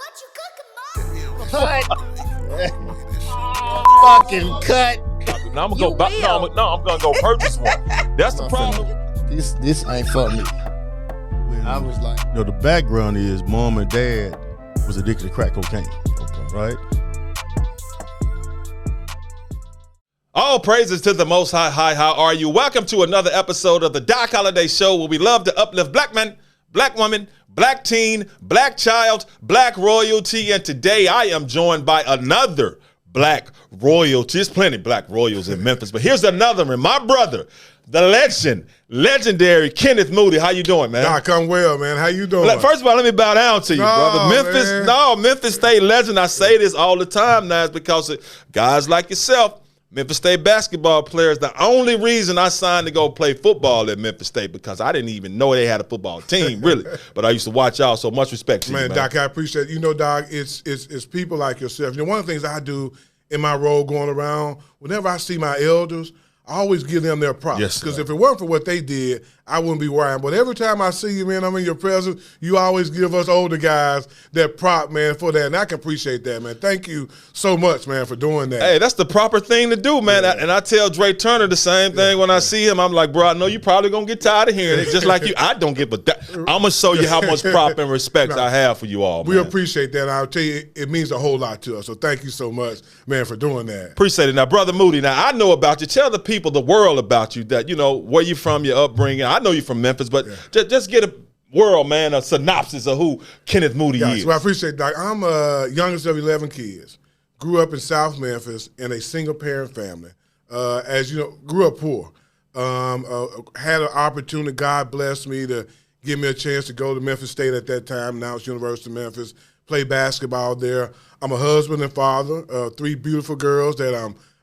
What you cooking, Mom? Fucking cut. Now I'm gonna I'm gonna go purchase one. That's the problem. This ain't for me. I was like, the background is mom and dad was addicted to crack cocaine. Right? All praises to the Most High. Hi, how are you? Welcome to another episode of the Doc Holliday Show, where we love to uplift black men, black women, black teen, black child, black royalty. And today I am joined by another black royalty. There's plenty of black royals in Memphis, but here's another one. My brother, the legendary Kenneth Moody. How you doing, man? Doc, I'm well, man. How you doing? First of all, let me bow down to you, brother. Memphis State legend. I say this all the time now. It's because of guys like yourself. Memphis State basketball players. The only reason I signed to go play football at Memphis State, because I didn't even know they had a football team, really. But I used to watch y'all, so much respect to you, man. Doc, I appreciate it. You know, Doc, it's people like yourself. You know, one of the things I do in my role going around, whenever I see my elders, I always give them their props. Because if it weren't for what they did, I wouldn't be where I am. But every time I see you, man, I'm in your presence, you always give us older guys that prop, man, for that. And I can appreciate that, man. Thank you so much, man, for doing that. Hey, that's the proper thing to do, man. Yeah. And I tell Dre Turner the same thing when I see him. I'm like, bro, I know you probably going to get tired of hearing it. Just like you, I don't give a I'm going to show you how much prop and respect I have for you all, man. We appreciate that. And I'll tell you, it means a whole lot to us. So thank you so much, man, for doing that. Appreciate it. Now, Brother Moody, now I know about you. Tell the people, the world about you, that, you know, where you from, your upbringing. I know you're from Memphis, but just get a world, man, a synopsis of who Kenneth Moody is. Well, I appreciate it, Doc. I'm a youngest of 11 kids. Grew up in South Memphis in a single-parent family. As you know, grew up poor. Had an opportunity, God blessed me to give me a chance to go to Memphis State at that time. Now it's University of Memphis. Play basketball there. I'm a husband and father, 3 beautiful girls that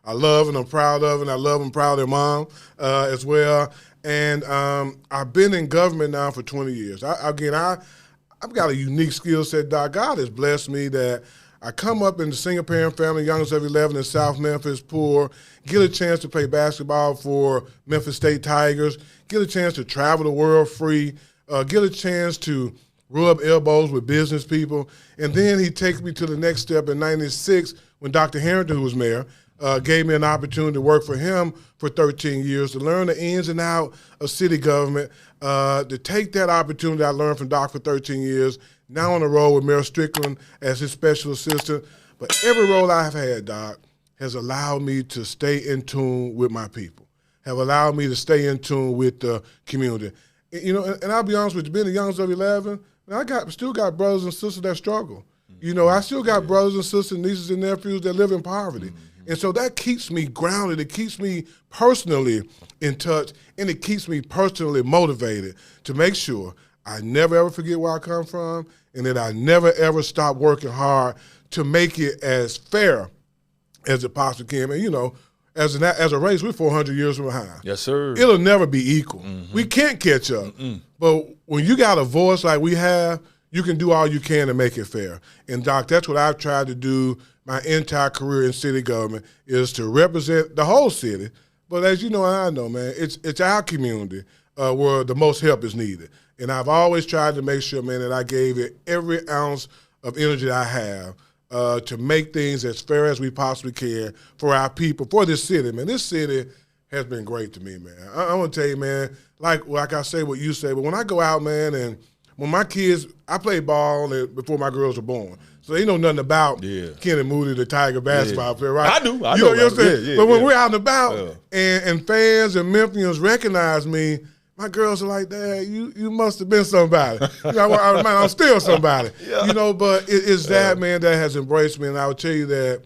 I love and I'm proud of, and I love and proud of their mom as well. And I've been in government now for 20 years. I've got a unique skill set, Doc. God has blessed me that I come up in the single-parent family, youngest of 11 in South Memphis, poor, get a chance to play basketball for Memphis State Tigers, get a chance to travel the world free, get a chance to rub elbows with business people. And then he takes me to the next step in 96 when Dr. Harrington, who was mayor, gave me an opportunity to work for him for 13 years, to learn the ins and outs of city government, to take that opportunity I learned from Doc for 13 years, now on the road with Mayor Strickland as his special assistant. But every role I've had, Doc, has allowed me to stay in tune with my people, have allowed me to stay in tune with the community. You know, and I'll be honest with you, being the youngest of 11, I still got brothers and sisters that struggle. You know, I still got brothers and sisters, nieces and nephews that live in poverty. And so that keeps me grounded. It keeps me personally in touch, and it keeps me personally motivated to make sure I never, ever forget where I come from, and that I never, ever stop working hard to make it as fair as it possibly can. And, you know, as a race, we're 400 years behind. Yes, sir. It'll never be equal. We can't catch up. But when you got a voice like we have, you can do all you can to make it fair. And, Doc, that's what I've tried to do my entire career in city government, is to represent the whole city. But as you know, and I know, man, it's our community where the most help is needed. And I've always tried to make sure, man, that I gave it every ounce of energy I have to make things as fair as we possibly can for our people, for this city, man. This city has been great to me, man. I want to tell you, man, like I say what you say, but when I go out, man, and when my kids, I played ball before my girls were born. So they know nothing about Kenneth Moody, the Tiger basketball player, right? I know. You know what I'm saying? But when we're out and about and fans and Memphians recognize me, my girls are like, Dad, you must have been somebody. You know, I'm still somebody. You know, but it's that, man, that has embraced me. And I would tell you that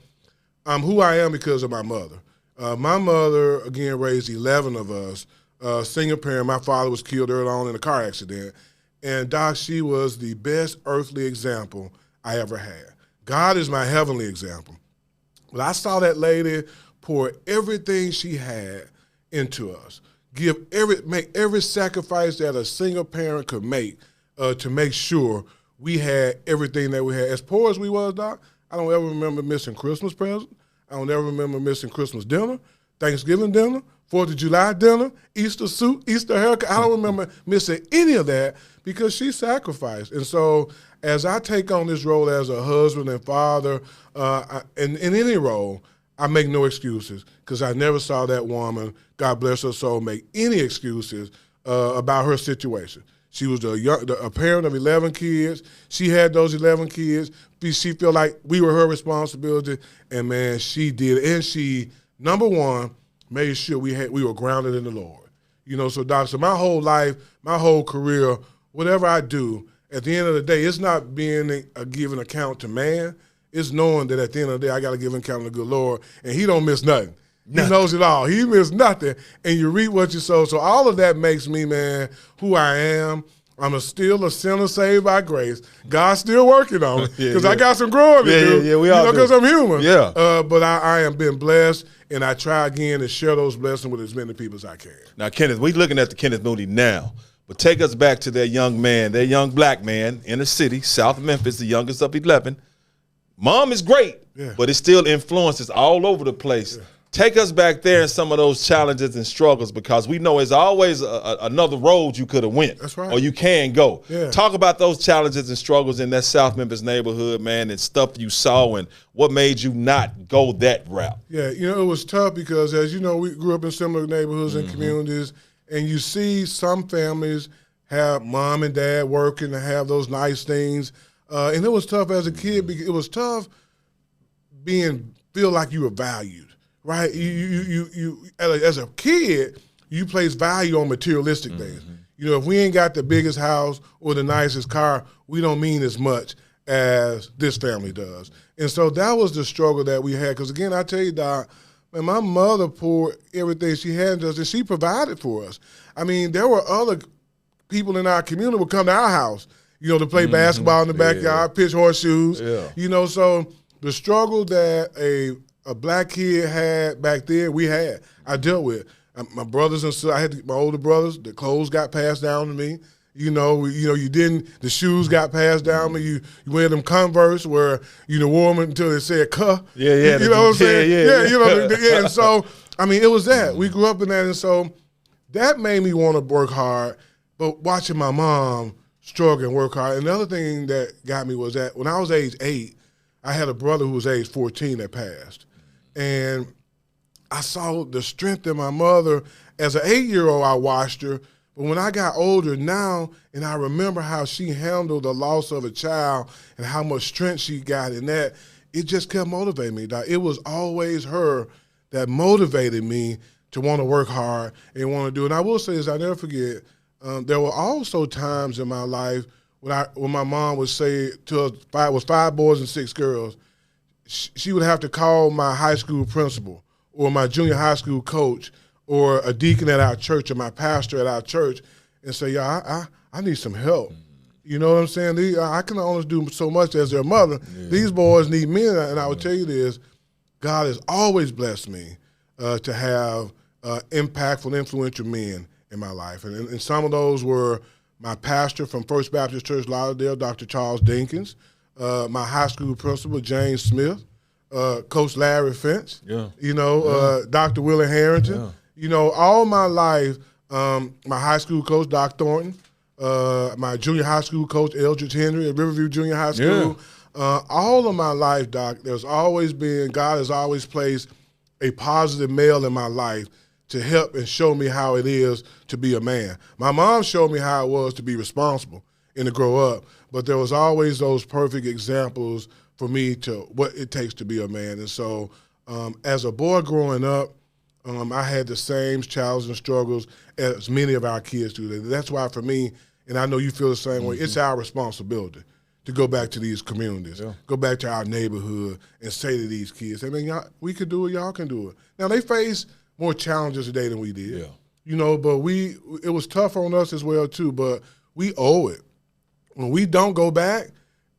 I'm who I am because of my mother. My mother, again, raised 11 of us, single parent. My father was killed early on in a car accident. And, Doc, she was the best earthly example I ever had. God is my heavenly example. But I saw that lady pour everything she had into us, make every sacrifice that a single parent could make to make sure we had everything that we had. As poor as we was, Doc, I don't ever remember missing Christmas present. I don't ever remember missing Christmas dinner, Thanksgiving dinner, 4th of July dinner, Easter suit, Easter haircut. I don't remember missing any of that because she sacrificed. And so as I take on this role as a husband and father, in any role, I make no excuses because I never saw that woman, God bless her soul, make any excuses about her situation. She was a parent of 11 kids. She had those 11 kids. She felt like we were her responsibility, and man, she did. And she, number one, made sure we were grounded in the Lord. You know, so Doc, so my whole life, my whole career, whatever I do, at the end of the day, it's not being a giving account to man. It's knowing that at the end of the day, I got to give an account to the good Lord, and he don't miss nothing. He knows it all. He missed nothing, and you reap what you sow. So all of that makes me, man, who I am. I'm still a sinner saved by grace. God's still working on it because I got some growing to do. Yeah, we all do. Because I'm human. Yeah. But I am been blessed, and I try again to share those blessings with as many people as I can. Now, Kenneth, we're looking at the Kenneth Moody now, but take us back to that young man, that young black man in the city, South Memphis, the youngest of 11. Mom is great, but it still influences all over the place. Yeah. Take us back there in some of those challenges and struggles because we know there's always another road you could have went. That's right. Or you can go. Yeah. Talk about those challenges and struggles in that South Memphis neighborhood, man, and stuff you saw and what made you not go that route. Yeah, you know, it was tough because, as you know, we grew up in similar neighborhoods and communities, and you see some families have mom and dad working and have those nice things. And it was tough as a kid because it was tough feel like you were valued. Right, you as a kid, you place value on materialistic things. You know, if we ain't got the biggest house or the nicest car, we don't mean as much as this family does. And so that was the struggle that we had. Because again, I tell you, Doc, man, my mother poured everything she had into us, and she provided for us. I mean, there were other people in our community would come to our house, you know, to play basketball in the backyard, pitch horseshoes. Yeah. You know, so the struggle that a black kid had back then, I dealt with. My brothers and sisters, I had my older brothers, the clothes got passed down to me. The shoes got passed down to me. You wear them Converse where, wore them until they said cuh. Yeah. You know what I'm saying? Yeah. And so, I mean, it was that. We grew up in that, and so that made me want to work hard. But watching my mom struggle and work hard. And the other thing that got me was that when I was age 8, I had a brother who was age 14 that passed. And I saw the strength in my mother. As an 8-year-old, I watched her. But when I got older now, and I remember how she handled the loss of a child and how much strength she got in that, it just kept motivating me. It was always her that motivated me to want to work hard and want to do it. And I will say this, I'll never forget, there were also times in my life when my mom would say to us, it was 5 boys and 6 girls, she would have to call my high school principal or my junior high school coach or a deacon at our church or my pastor at our church and say, I need some help. You know what I'm saying? I can only do so much as their mother. Yeah. These boys need me. And I would tell you this, God has always blessed me to have impactful, influential men in my life. And some of those were my pastor from First Baptist Church, Lauderdale, Dr. Charles Dinkins, my high school principal, James Smith, Coach Larry Finch, Dr. Willie Harrington. Yeah. All my life, my high school coach, Doc Thornton, my junior high school coach, Eldridge Henry at Riverview Junior High School. Yeah. All of my life, Doc, God has always placed a positive male in my life to help and show me how it is to be a man. My mom showed me how it was to be responsible and to grow up, but there was always those perfect examples for me to what it takes to be a man. And so as a boy growing up, I had the same challenges and struggles as many of our kids do. That's why for me, and I know you feel the same way, it's our responsibility to go back to these communities, go back to our neighborhood and say to these kids, I mean, we can do it, y'all can do it. Now, they face more challenges today than we did, but it was tough on us as well too, but we owe it. When we don't go back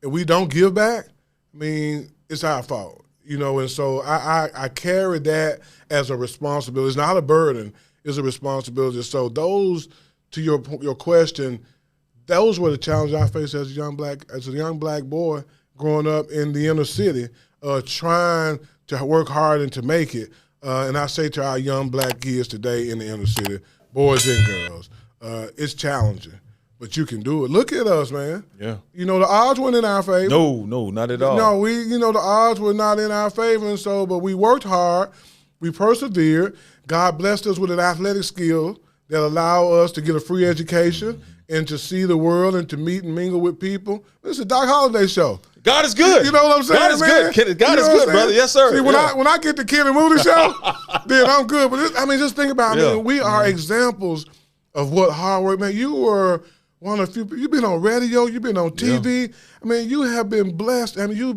and we don't give back, I mean, it's our fault. And so I carry that as a responsibility. It's not a burden, it's a responsibility. So those, to your question, those were the challenges I faced as a young black boy growing up in the inner city, trying to work hard and to make it. and I say to our young black kids today in the inner city, boys and girls, it's challenging, but you can do it. Look at us, man. Yeah. You know, the odds weren't in our favor. No, not at all. No, the odds were not in our favor, and so, but we worked hard, we persevered. God blessed us with an athletic skill that allow us to get a free education and to see the world and to meet and mingle with people. This is the Doc Holliday Show. God is good. You know what I'm saying, God is man? good. God is good, brother. Yes, sir. See, when I get the Kenneth Moody Show, then I'm good. But just think about it. We are examples of what hard work, man. You were one of the few. You've been on radio. You've been on TV. Yeah. I mean, you have been blessed. I mean, you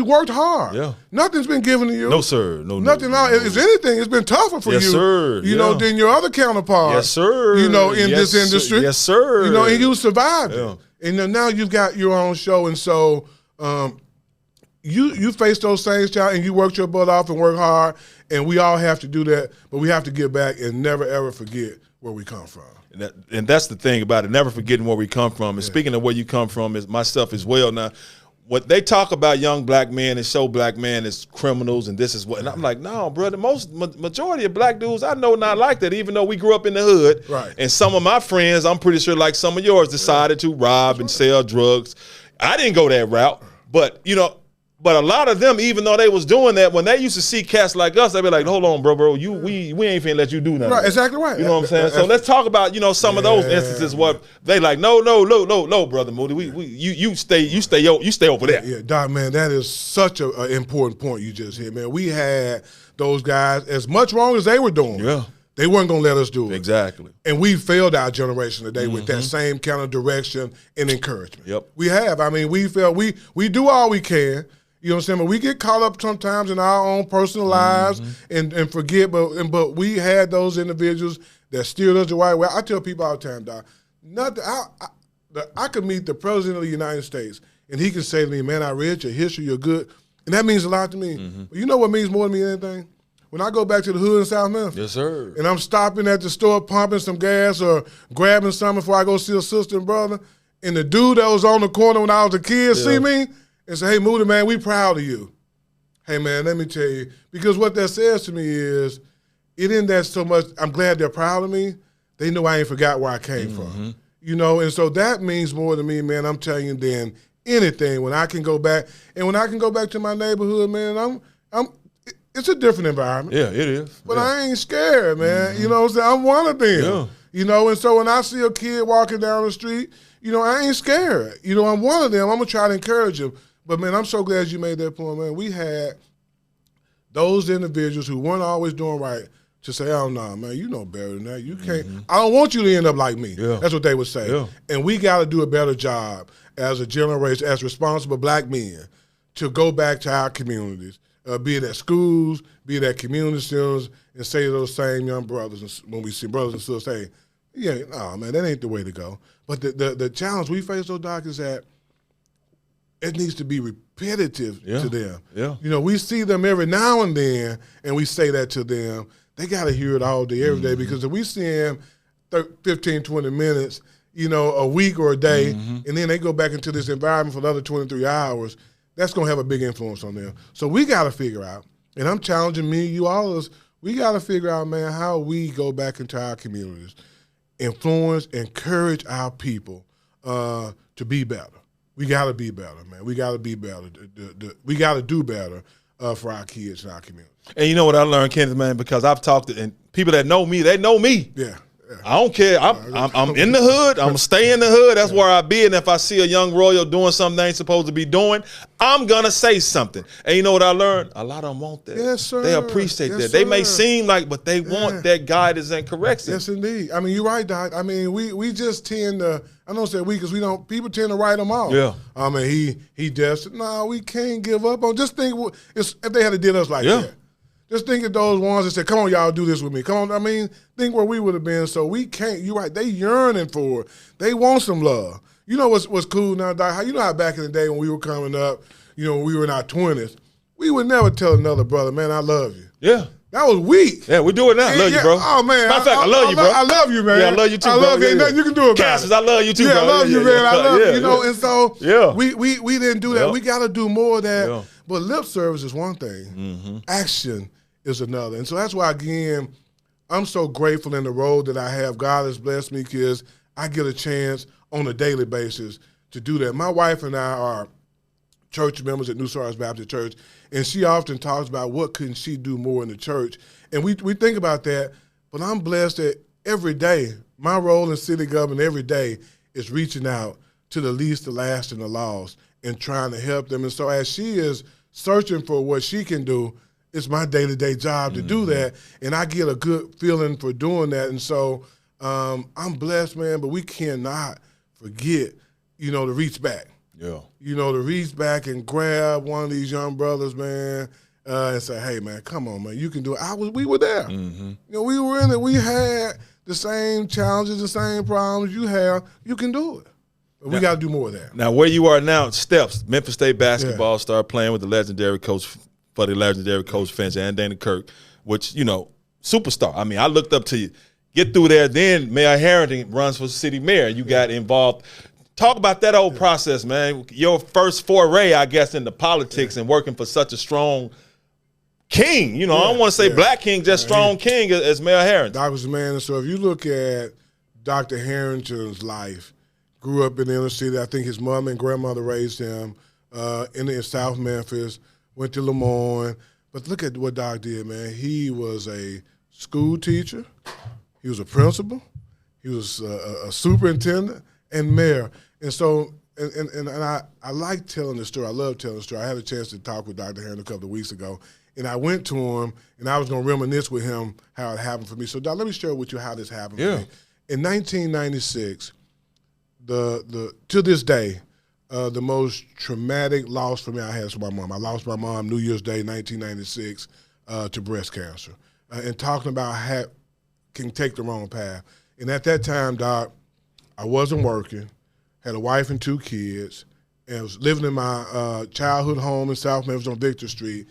worked hard. Yeah. Nothing's been given to you. No, sir. No. Nothing. If anything, it's been tougher for you. Yes, sir. You know, than your other counterparts. Yes, sir. You know, in this industry. Yes, sir. You know, and you survived it. Yeah. And now you've got your own show, and so you face those things, child, and you worked your butt off and work hard, and we all have to do that, but we have to get back and never, ever forget where we come from. And that's the thing about it, never forgetting where we come from. And speaking of where you come from, is myself as well. Now, what they talk about young black men and show black men as criminals and this is what, and I'm like, no, bro, the majority of black dudes I know not like that, even though we grew up in the hood. Right. And some of my friends, I'm pretty sure like some of yours, decided to rob and sell drugs. I didn't go that route, but but a lot of them, even though they was doing that, when they used to see cats like us, they'd be like, hold on, bro, we ain't finna let you do nothing. Right, exactly right. You know what I'm saying? So let's talk about, some of those instances where they like, no, brother Moody, you stay over there. Yeah, Doc, man, that is such an important point you just hit, man. We had those guys as much wrong as they were doing. Yeah. They weren't going to let us do it. Exactly. And we failed our generation today with that same kind of direction and encouragement. Yep. We have. I mean, we failed. We do all we can. You know what I'm saying? But we get caught up sometimes in our own personal lives and forget. But we had those individuals that steered us the right way. I tell people all the time, Doc, I could meet the President of the United States, and he can say to me, man, I read your history, you're good. And that means a lot to me. But you know what means more to me than anything? When I go back to the hood in South Memphis, yes, sir, and I'm stopping at the store pumping some gas or grabbing something before I go see a sister and brother, and the dude that was on the corner when I was a kid see me and say, hey, Moody, man, we proud of you. Hey, man, let me tell you, because what that says to me is, it isn't that so much, I'm glad they're proud of me, they know I ain't forgot where I came from. And so that means more to me, man, I'm telling you, than anything. When I can go back, and when I can go back to my neighborhood, man, it's a different environment. Yeah, it is. But I ain't scared, man. You know what I'm saying? I'm one of them. Yeah. And so when I see a kid walking down the street, I ain't scared. I'm one of them. I'm going to try to encourage him. But, man, I'm so glad you made that point, man. We had those individuals who weren't always doing right to say, oh, no, man, you know better than that. You can't. I don't want you to end up like me. Yeah. That's what they would say. Yeah. And we got to do a better job as a generation, as responsible black men, to go back to our communities. Be it at schools, be it at community centers, and say to those same young brothers, when we see brothers and sisters, say, yeah, no, man, that ain't the way to go. But the challenge we face, though, Doc, is that it needs to be repetitive to them. Yeah. We see them every now and then, and we say that to them. They got to hear it all day, every day, because if we see them 15, 20 minutes, a week or a day, and then they go back into this environment for the other 23 hours, that's going to have a big influence on them. So we got to figure out, and I'm challenging me, you, all of us, we got to figure out, man, how we go back into our communities, influence, encourage our people to be better. We got to be better, man. We got to be better. We got to do better for our kids and our community. And you know what I learned, Kenneth, man, because I've talked to, and people that know me, they know me. Yeah. I don't care. I'm in the hood. I'm stay in the hood. That's where I be. And if I see a young royal doing something they ain't supposed to be doing, I'm gonna say something. And you know what I learned? A lot of them want that. Yes, sir. They appreciate that. Sir. They may seem like, but they want that guidance and correction. Yes, indeed. I mean, you're right, Doc. I mean, we just tend to. I don't say we because we don't. People tend to write them off. Yeah. I mean, he just we can't give up on. Just think, if they had did us like that. Just think of those ones that said, come on, y'all, do this with me. Come on, I mean, think where we would have been. So we can't, you're right, they yearning for it. They want some love. You know what's cool now, Doc? You know how back in the day when we were coming up, when we were in our 20s, we would never tell another brother, man, I love you. Yeah. That was weak. Yeah, we do it now. Love you, bro. Oh, man. Matter of fact, I love you, bro. I love you, man. Yeah, I love you too, I bro. love you. Ain't nothing you can do about Cassius, it. I love you too, bro. I love you, man. I love you. And so yeah. we didn't do that. We got to do more of that. Yeah. But lip service is one thing. Action is another. And so that's why, again, I'm so grateful in the role that I have. God has blessed me because I get a chance on a daily basis to do that. My wife and I are church members at New Stars Baptist Church, and she often talks about what couldn't she do more in the church. And we think about that, but I'm blessed that every day, my role in city government every day is reaching out to the least, the last, and the lost and trying to help them. And so as she is searching for what she can do, it's my day-to-day job to do that, and I get a good feeling for doing that. And so I'm blessed, man, but we cannot forget, to reach back. Yeah. To reach back and grab one of these young brothers, man, and say, hey, man, come on, man, you can do it. We were there. We were in it. We had the same challenges, the same problems you have. You can do it. But we got to do more of that. Now, where you are now, steps, Memphis State basketball, start playing with the legendary coach, for the legendary coach Finch and Dana Kirk, which, superstar. I mean, I looked up to you. Get through there, then Mayor Harrington runs for city mayor. You got involved. Talk about that whole process, man. Your first foray, I guess, into politics and working for such a strong king. I don't want to say black king, just strong king as Mayor Harrington. Doc was a man. So if you look at Dr. Harrington's life, grew up in the inner city. I think his mom and grandmother raised him in South Memphis, went to Lemoyne. But look at what Doc did, man. He was a school teacher. He was a principal. He was a superintendent and mayor. And so, and I like telling the story. I love telling the story. I had a chance to talk with Dr. Harrington a couple of weeks ago, and I went to him, and I was going to reminisce with him how it happened for me. So, Doc, let me share with you how this happened for me. In 1996, to this day, the most traumatic loss for me I had was my mom. I lost my mom New Year's Day, 1996, to breast cancer. And talking about how can take the wrong path. And at that time, Doc, I wasn't working, had a wife and 2 kids, and was living in my childhood home in South Memphis on Victor Street,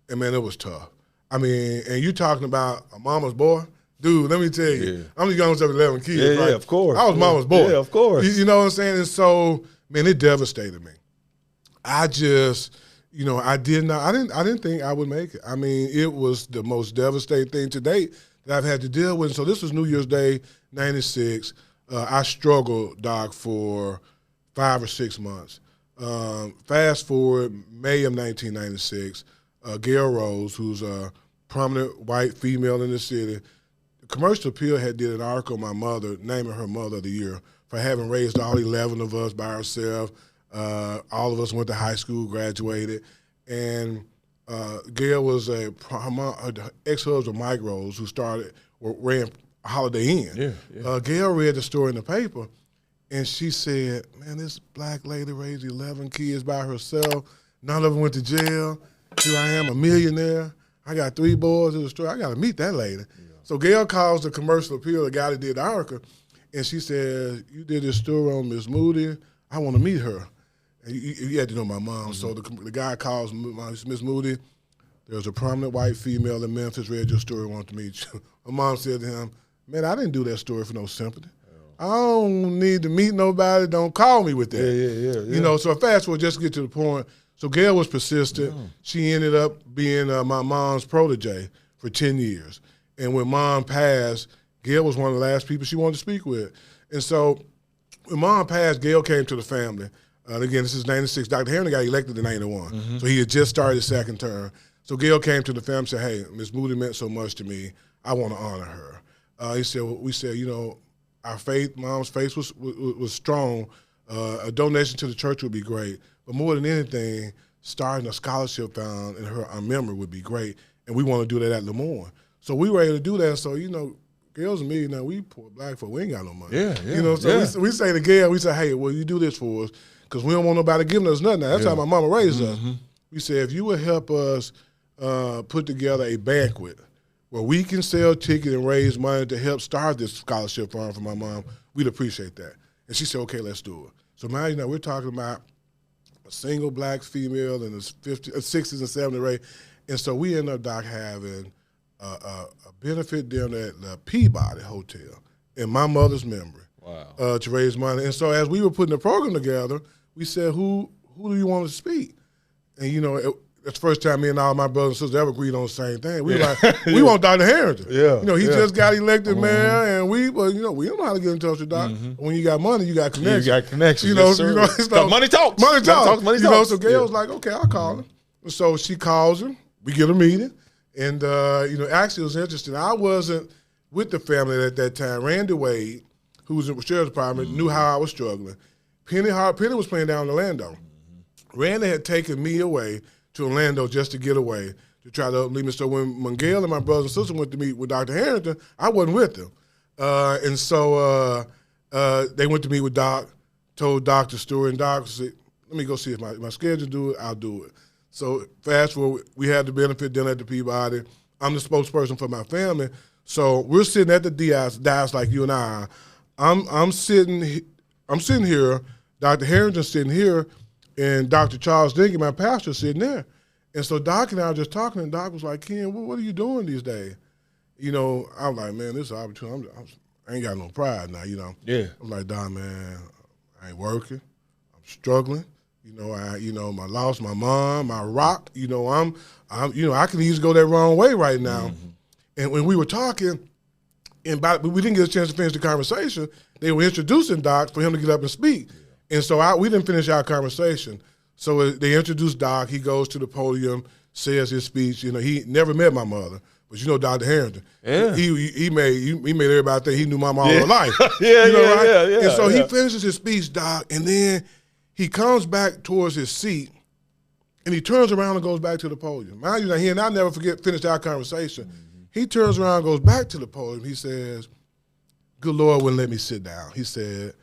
and, man, it was tough. I mean, and you talking about a mama's boy? Dude, let me tell you, I'm the youngest of 11 kids. Yeah, of course. I was mama's boy. Yeah, of course. You know what I'm saying? And so, man, it devastated me. I just, I didn't think I would make it. I mean, it was the most devastating thing to date that I've had to deal with. So this was New Year's Day, 96. I struggled, Doc, for 5 or 6 months. Fast forward, May of 1996, Gail Rose, who's a prominent white female in the city, the Commercial Appeal had did an article on my mother, naming her Mother of the Year, for having raised all 11 of us by herself. All of us went to high school, graduated, and Gail was her ex-husband Mike Rose, who ran Holiday Inn. Gail read the story in the paper, and she said, man, this black lady raised 11 kids by herself. None of them went to jail. Here I am, a millionaire. I got 3 boys in the store. I got to meet that lady. So Gail calls the Commercial Appeal, the guy that did the article, and she said, you did this story on Miss Moody. I want to meet her. And you had to know my mom. So the guy calls Miss Moody. There's a prominent white female in Memphis, read your story, wanted to meet you. My mom said to him, man, I didn't do that story for no sympathy. I don't need to meet nobody. Don't call me with that. Yeah. So fast forward, just to get to the point. So Gail was persistent. She ended up being my mom's protege for 10 years. And when Mom passed, Gail was one of the last people she wanted to speak with. And so when Mom passed, Gail came to the family. Again, this is 96. Dr. Harrington got elected in 91. So he had just started his second term. So Gail came to the family and said, hey, Miss Moody meant so much to me. I want to honor her. We said, our faith, Mom's faith was strong. A donation to the church would be great. But more than anything, starting a scholarship fund in her memory would be great. And we want to do that at Lemoyne. So we were able to do that. So, Gail's a millionaire. We poor black folk, we ain't got no money. So we say to Gail, we say, hey, well, you do this for us because we don't want nobody giving us nothing. That's how my mama raised us. We said, if you would help us put together a banquet where we can sell tickets and raise money to help start this scholarship fund for my mom, we'd appreciate that. And she said, okay, let's do it. So now, we're talking about a single black female in the 60s and 70s, right? And so we ended up, Doc, having a benefit dinner at the Peabody Hotel in my mother's memory to raise money. And so as we were putting the program together, we said, who do you want to speak? And, that's the first time me and all my brothers and sisters ever agreed on the same thing. We were like, we want Dr. Harrington. Yeah. You know, he just got elected mayor, and we don't know how to get in touch with Doc. When you got money, you got connections. You got connections. You know, yes, sir. it's like, Money talks. Money talks. Money You know, talks. so Gail was like, okay, I'll call him. So she calls him. We get a meeting. And, actually it was interesting. I wasn't with the family at that time. Randy Wade, who was in the sheriff's department, knew how I was struggling. Penny was playing down in Orlando. Randy had taken me away to Orlando just to get away, to try to uplift me. So when Gail and my brothers and sisters went to meet with Dr. Harrington, I wasn't with them. And so they went to meet with Doc, told Doc the story, and Doc said, let me go see if my schedule do it, I'll do it. So fast forward, we had the benefit dinner at the Peabody. I'm the spokesperson for my family. So we're sitting at the dais like you and I. I'm sitting here, Dr. Harrington's sitting here, and Dr. Charles Dinky, my pastor, sitting there. And so Doc and I were just talking, and Doc was like, Ken, what are you doing these days? You know, I'm like, man, this is an opportunity. I ain't got no pride now, you know. Yeah. I'm like, Doc, man, I ain't working. I'm struggling. I lost my mom, my rock. I can easily go that wrong way right now. And when we were talking, but we didn't get a chance to finish the conversation, they were introducing Doc for him to get up and speak. And so we didn't finish our conversation. So they introduced Doc. He goes to the podium, says his speech. He never met my mother, but Dr. Harrington. Yeah. He made everybody think he knew my mom all her life. Yeah. And so he finishes his speech, Doc, and then he comes back towards his seat, and he turns around and goes back to the podium. Mind you, he and I never finished our conversation. He turns around and goes back to the podium. He says, good Lord wouldn't let me sit down. He said,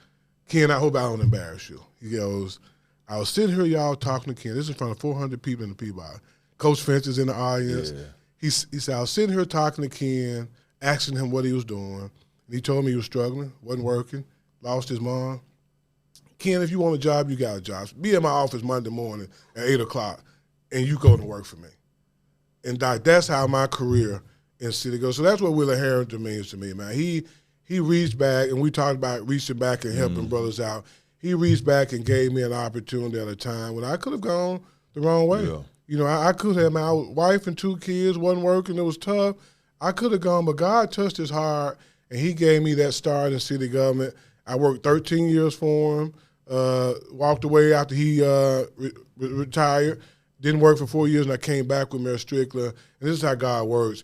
Ken, I hope I don't embarrass you. He goes, I was sitting here, y'all, talking to Ken. This is in front of 400 people in the Peabody. Coach Finch is in the audience. Yeah. He said, I was sitting here talking to Ken, asking him what he was doing. And he told me he was struggling, wasn't working, lost his mom. Ken, if you want a job, you got a job. Be in my office Monday morning at 8 o'clock, and you go to work for me. And Doc, that's how my career in city goes. So that's what Willie Harrington means to me, man. He reached back, and we talked about reaching back and helping brothers out. He reached back and gave me an opportunity at a time when I could have gone the wrong way. Yeah. I could have. My wife and 2 kids, wasn't working. It was tough. I could have gone, but God touched his heart, and he gave me that start in city government. I worked 13 years for him. Walked away after he retired. Didn't work for 4 years, and I came back with Mayor Strickler. And this is how God works.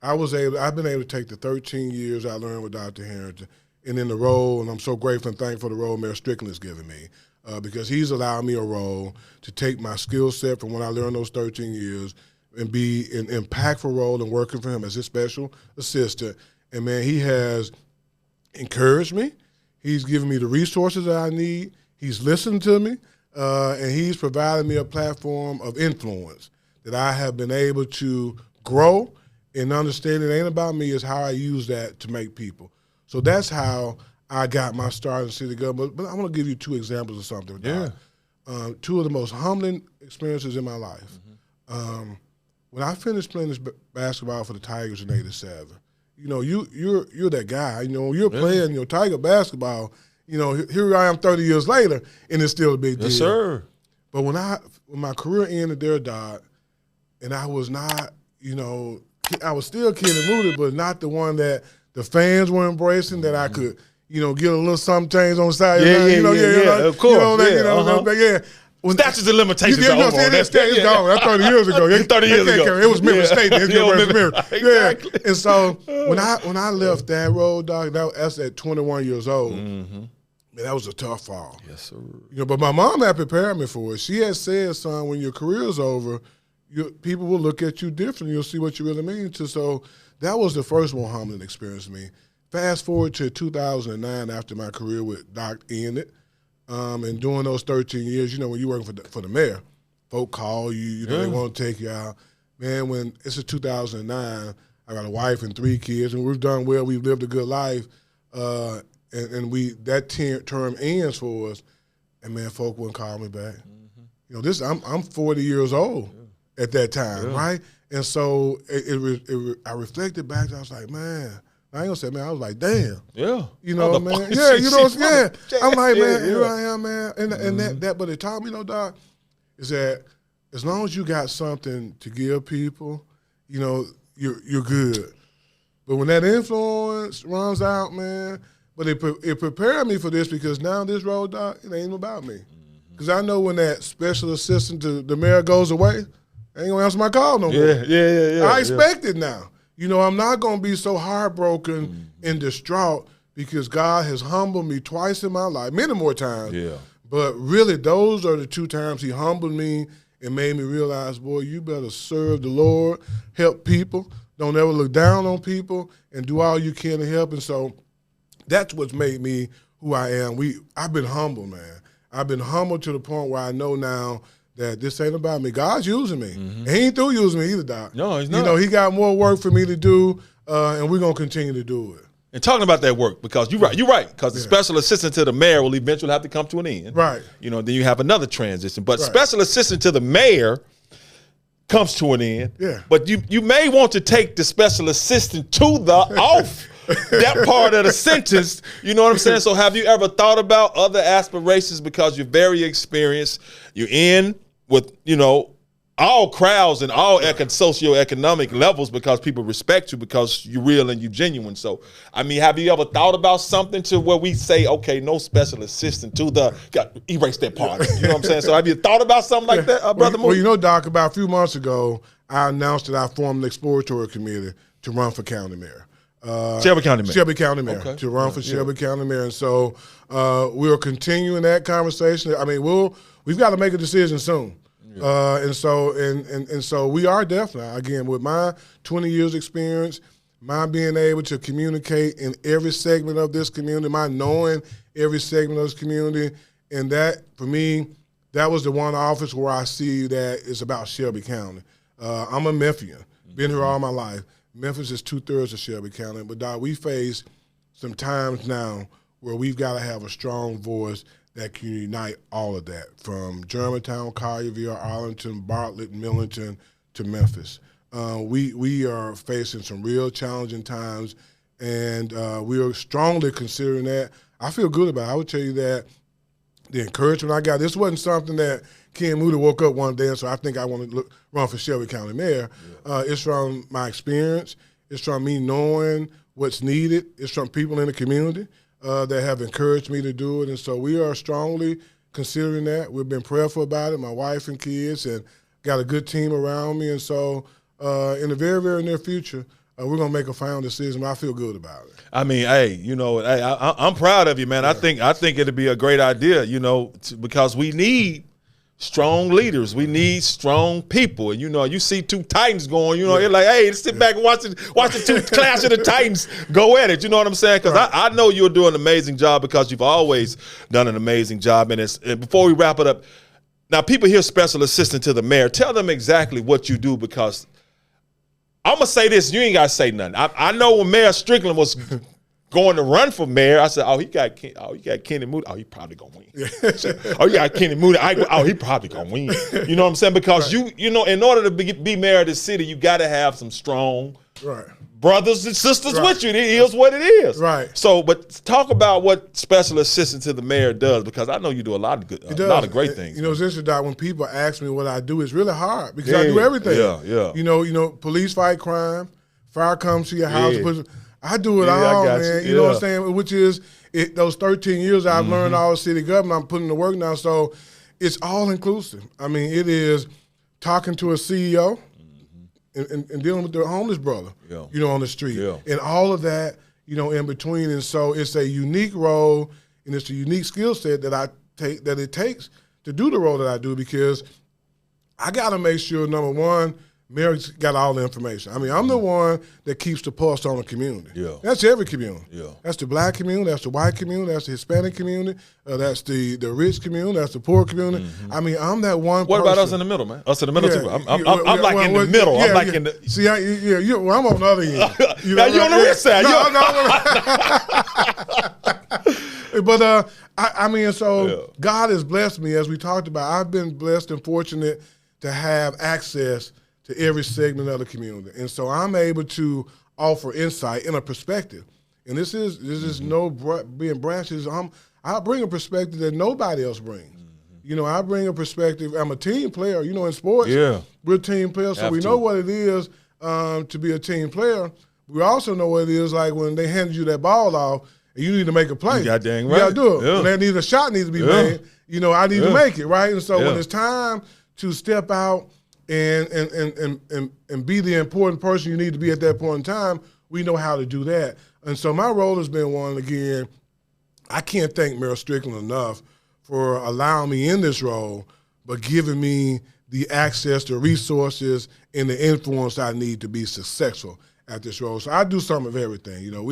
I've been able to take the 13 years I learned with Dr. Harrington and in the role, and I'm so grateful and thankful for the role Mayor Strickler has given me because he's allowed me a role to take my skill set from when I learned those 13 years and be an impactful role in working for him as his special assistant. And, man, he has encouraged me. He's given me the resources that I need. He's listened to me, and he's provided me a platform of influence that I have been able to grow and understand it ain't about me, it's how I use that to make people. So that's how I got my start in city government. But I want to give you 2 examples of something. Yeah. 2 of the most humbling experiences in my life. When I finished playing this basketball for the Tigers in '87, you're that guy. You're playing Tiger basketball. Here I am 30 years later, and it's still a big deal. Yes, sir. But when my career ended there, Doc, and I was not, I was still Kenneth Moody, but not the one that the fans were embracing, that I could, get a little something change on the side. Of course. Statutes of limitations are over. It's gone. That's 30 years ago. 30 years ago. It was Memphis State. Exactly. Yeah. And so when I left that road, Doc, that's at 21 years old. Man, that was a tough fall. Yes, sir. But my mom had prepared me for it. She had said, son, when your career's over, people will look at you differently. You'll see what you really mean to. So that was the first more humbling experience for me. Fast forward to 2009 after my career with Doc ended. And during those 13 years, when you're working for the mayor, folk call you, they want to take you out. Man, when it's 2009, I got a wife and 3 kids, and we've done well. We've lived a good life, and that term ends for us. And man, folk wouldn't call me back. I'm 40 years old at that time, right? And so I reflected back. And I was like, man. I ain't gonna say, man, I was like, damn. Yeah. Man. Yeah, I'm like, man, here I am, man. And that, but it taught me, Doc, is that as long as you got something to give people, you know, you're good. But when that influence runs out, man, but it prepared me for this because now this road, Doc, it ain't about me. Because I know when that special assistant to the mayor goes away, I ain't gonna answer my call no more. Yeah. I expect it now. You know, I'm not gonna be so heartbroken and distraught because God has humbled me twice in my life, many more times. Yeah. But really, those are the 2 times he humbled me and made me realize, boy, you better serve the Lord, help people, don't ever look down on people, and do all you can to help. And so that's what's made me who I am. I've been humbled, man. I've been humbled to the point where I know now that this ain't about me. God's using me. And he ain't through using me either, Doc. No, he's not. You know, he got more work for me to do, and we're going to continue to do it. And talking about that work, because you're right, because the special assistant to the mayor will eventually have to come to an end. Right. You know, then you have another transition. But special assistant to the mayor comes to an end. Yeah. But you may want to take the special assistant to the off that part of the sentence. You know what I'm saying? So have you ever thought about other aspirations, because you're very experienced, you're in with, you know, all crowds and all socioeconomic levels, because people respect you because you're real and you're genuine. So, I mean, have you ever thought about something to where we say, okay, no special assistant to the, erase that part. You know what I'm saying? So have you thought about something like that, Brother Moody? Well, you know, Doc, about a few months ago, I announced that I formed an exploratory committee to run for county mayor. Shelby County mayor. Shelby County mayor, Okay. to run for Shelby County mayor. And so we're continuing that conversation. I mean, we've got to make a decision soon. And so we are definitely, again, with my 20 years experience, my being able to communicate in every segment of this community, my knowing every segment of this community, and that, for me, that was the one office where I see that it's about Shelby County. I'm a Memphian, been here all my life. Memphis is 2/3 of Shelby County, but Doc, we face some times now where we've got to have a strong voice that can unite all of that, from Germantown, Collierville, Arlington, Bartlett, Millington to Memphis. We are facing some real challenging times, and we are strongly considering that. I feel good about it. I would tell you that the encouragement I got, this wasn't something that Ken Moody woke up one day and so I think I want to run for Shelby County mayor. It's from my experience. It's from me knowing what's needed. It's from people in the community that have encouraged me to do it. And so we are strongly considering that. We've been prayerful about it, my wife and kids, and got a good team around me. And so in the very, very near future, we're going to make a final decision. I feel good about it. I mean, hey, you know, I'm proud of you, man. I think it'd be a great idea, you know, because we need strong leaders. We need strong people. And, you know, you see 2 Titans going, you know, you're like, hey, sit back and watch the 2 Clash of the Titans go at it. You know what I'm saying? Because I know you're doing an amazing job, because you've always done an amazing job. And before we wrap it up, now people hear special assistant to the mayor. Tell them exactly what you do, because I'm going to say this. You ain't got to say nothing. I know when Mayor Strickland was going to run for mayor, I said, he got Kenneth Moody. Oh, he probably going to win. Oh, you got Kenneth Moody. He probably going to win. You know what I'm saying? Because, you know, in order to be mayor of the city, you got to have some strong brothers and sisters with you. It is what it is. Right. So, but talk about what special assistant to the mayor does, because I know you do a lot of great things. You know, it's interesting, Doc, when people ask me what I do, it's really hard because I do everything. Yeah. You know, police fight crime, fire comes to your house. I do it all, man. You know what I'm saying? Which is, those 13 years I've learned all city government, I'm putting the work now. So it's all inclusive. I mean, it is talking to a CEO and dealing with the homeless brother, you know, on the street. And all of that, you know, in between. And so it's a unique role, and it's a unique skill set that it takes to do the role that I do, because I got to make sure, number one, Mary's got all the information. I mean, I'm the one that keeps the pulse on the community. That's every community. That's the black community, that's the white community, that's the Hispanic community, that's the rich community, that's the poor community. I mean, I'm that one What person. about us in the middle, man? Us in the middle, too. I'm like in the middle. I'm like in the... See, well, I'm on the other end. Now you're on the rich side. But, I mean, so God has blessed me, as we talked about. I've been blessed and fortunate to have access to every segment of the community. And so I'm able to offer insight and a perspective. And this is no being branches. I bring a perspective that nobody else brings. You know, I bring a perspective. I'm a team player. You know, in sports, we're team players, so we know what it is to be a team player. We also know what it is like when they hand you that ball off and you need to make a play. You got dang right. You got to do it. When a shot needs to be made, you know, I need to make it, right? And so when it's time to step out and be the important person you need to be at that point in time, we know how to do that. And so my role has been one, again, I can't thank Meryl Strickland enough for allowing me in this role, but giving me the access to resources and the influence I need to be successful at this role. So I do some of everything. You know,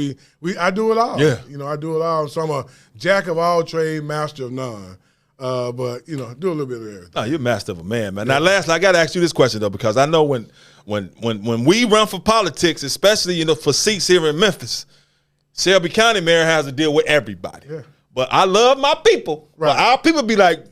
I do it all. Yeah. You know, I do it all. So I'm a jack of all trades, master of none. But, you know, do a little bit of everything. Oh, you're master of a man, man. Now, lastly, I got to ask you this question, though, because I know when we run for politics, especially, you know, for seats here in Memphis, Shelby County Mayor has to deal with everybody. Yeah. But I love my people. Right. But our people be like,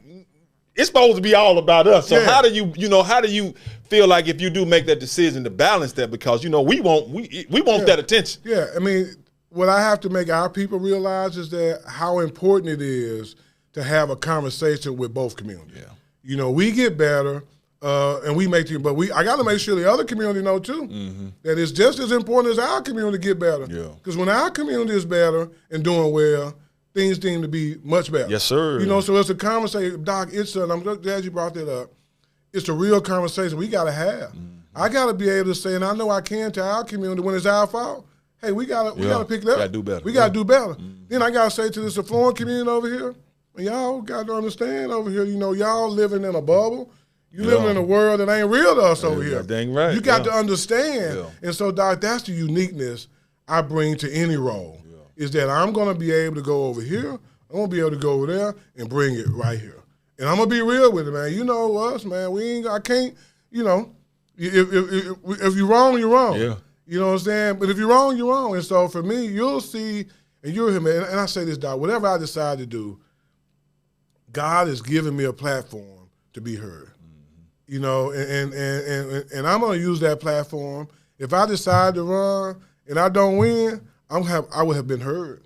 it's supposed to be all about us. So how do you feel like if you do make that decision to balance that? Because, you know, we want that attention. Yeah, I mean, what I have to make our people realize is that how important it is to have a conversation with both communities. Yeah. You know, we get better and we make it, but I got to make sure the other community know too that it's just as important as our community to get better. Yeah. Because when our community is better and doing well, things seem to be much better. Yes, sir. You know, so it's a conversation, Doc. I'm glad you brought that up. It's a real conversation we got to have. I got to be able to say, and I know I can to our community when it's our fault. Hey, we got to pick it up. Got to do better. We got to do better. Then I got to say to this affluent community over here, y'all got to understand over here. You know, y'all living in a bubble. You living in a world that ain't real to us over here. Dang right. You got to understand. And so, Doc, that's the uniqueness I bring to any role. Is that I'm going to be able to go over here, I'm going to be able to go over there and bring it right here. And I'm going to be real with it, man. You know us, man. I can't, you know, if you're wrong, you're wrong. Yeah. You know what I'm saying? But if you're wrong, you're wrong. And so for me, you'll see, and you're here, man, and I say this, Doc, whatever I decide to do, God has given me a platform to be heard. You know, and I'm going to use that platform. If I decide to run and I don't win, I would have been heard.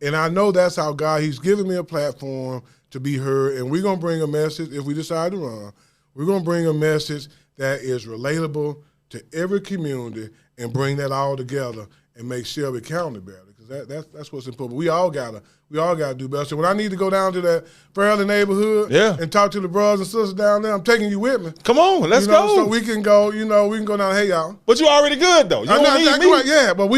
And I know that's how God, he's given me a platform to be heard. And we're going to bring a message, if we decide to run, we're going to bring a message that is relatable to every community and bring that all together and make Shelby County better. Because that's what's important. We all gotta do better. So when I need to go down to that Fairleigh neighborhood and talk to the brothers and sisters down there, I'm taking you with me. Come on, let's go. So we can go, we can go down, hey, y'all. But you already good, though. You don't need me. Right, yeah, but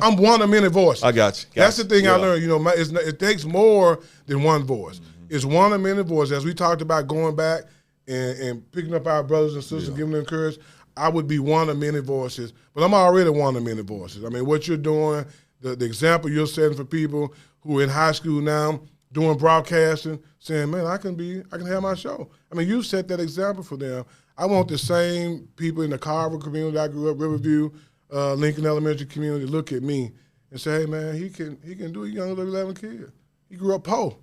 I'm one of many voices. I got you. That's the thing I learned. You know, it takes more than one voice. It's one of many voices. As we talked about going back and picking up our brothers and sisters, giving them courage, I would be one of many voices, but I'm already one of many voices. I mean, what you're doing, the example you're setting for people who are in high school now, doing broadcasting, saying, man, I can have my show. I mean, you set that example for them. I want the same people in the Carver community I grew up, Riverview, Lincoln Elementary community, look at me and say, hey, man, he can do it. Young little 11 kid. He grew up poor.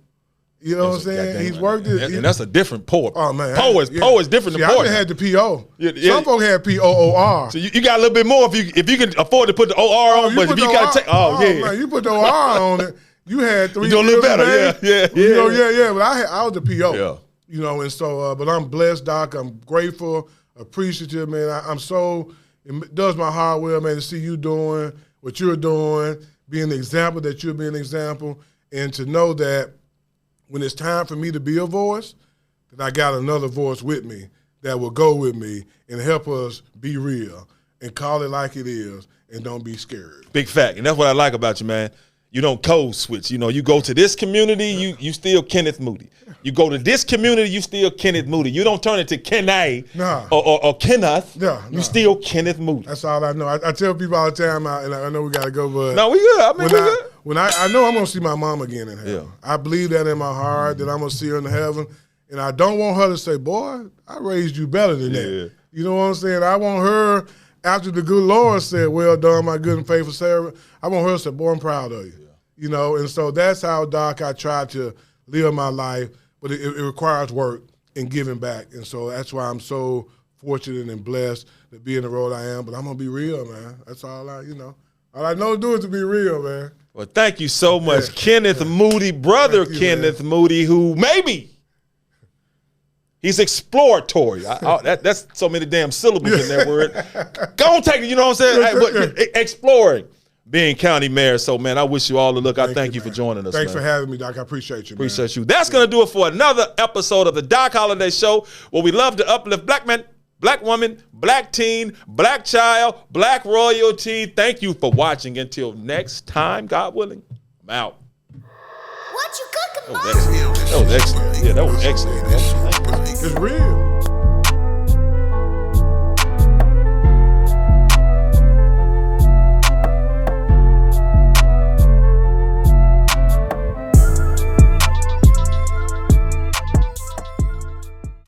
You know what I'm saying? He's worked it. And that's a different poor. Oh, man. Poor is different than poor. I had the P.O. Yeah. Some folks had P-O-O-R. So you got a little bit more if you can afford to put the O-R on, but if you got to take, man, you put the O-R on it, you had 3 years. You do a little better, yeah. But I was the P.O. Yeah. You know, and so, but I'm blessed, Doc. I'm grateful, appreciative, man. It does my heart well, man, to see you doing what you're doing, being the example that you're being an example, and to know that when it's time for me to be a voice, that I got another voice with me that will go with me and help us be real and call it like it is and don't be scared. Big fact. And that's what I like about you, man. You don't code switch. You know, you go to this community, you still Kenneth Moody. You go to this community, you still Kenneth Moody. You don't turn it to Kenai or Kenneth. You still Kenneth Moody. That's all I know. I tell people all the time, and I know we got to go, but no, we good. I mean, we good. When I know I'm going to see my mom again in heaven. Yeah. I believe that in my heart, that I'm going to see her in heaven. And I don't want her to say, boy, I raised you better than that. You know what I'm saying? I want her, after the good Lord said, well done, my good and faithful servant, I want her to say, boy, I'm proud of you. Yeah. You know, and so that's how, Doc, I try to live my life. But it requires work and giving back. And so that's why I'm so fortunate and blessed to be in the role I am. But I'm going to be real, man. That's all I know to do is to be real, man. Well, thank you so much, Kenneth Moody, brother Kenneth Moody, who maybe He's exploratory. That's so many damn syllables in that word. Go on, take it. You know what I'm saying? But exploring, being county mayor. So, man, I wish you all the luck. I thank you for joining us. Thanks man. for having me, Doc. I appreciate you. Appreciate you. That's going to do it for another episode of the Doc Holliday Show, where we love to uplift black men, black woman, black teen, black child, black royalty. Thank you for watching. Until next time, God willing, I'm out. What you cooking, That was excellent. Yeah, that was excellent. It's real.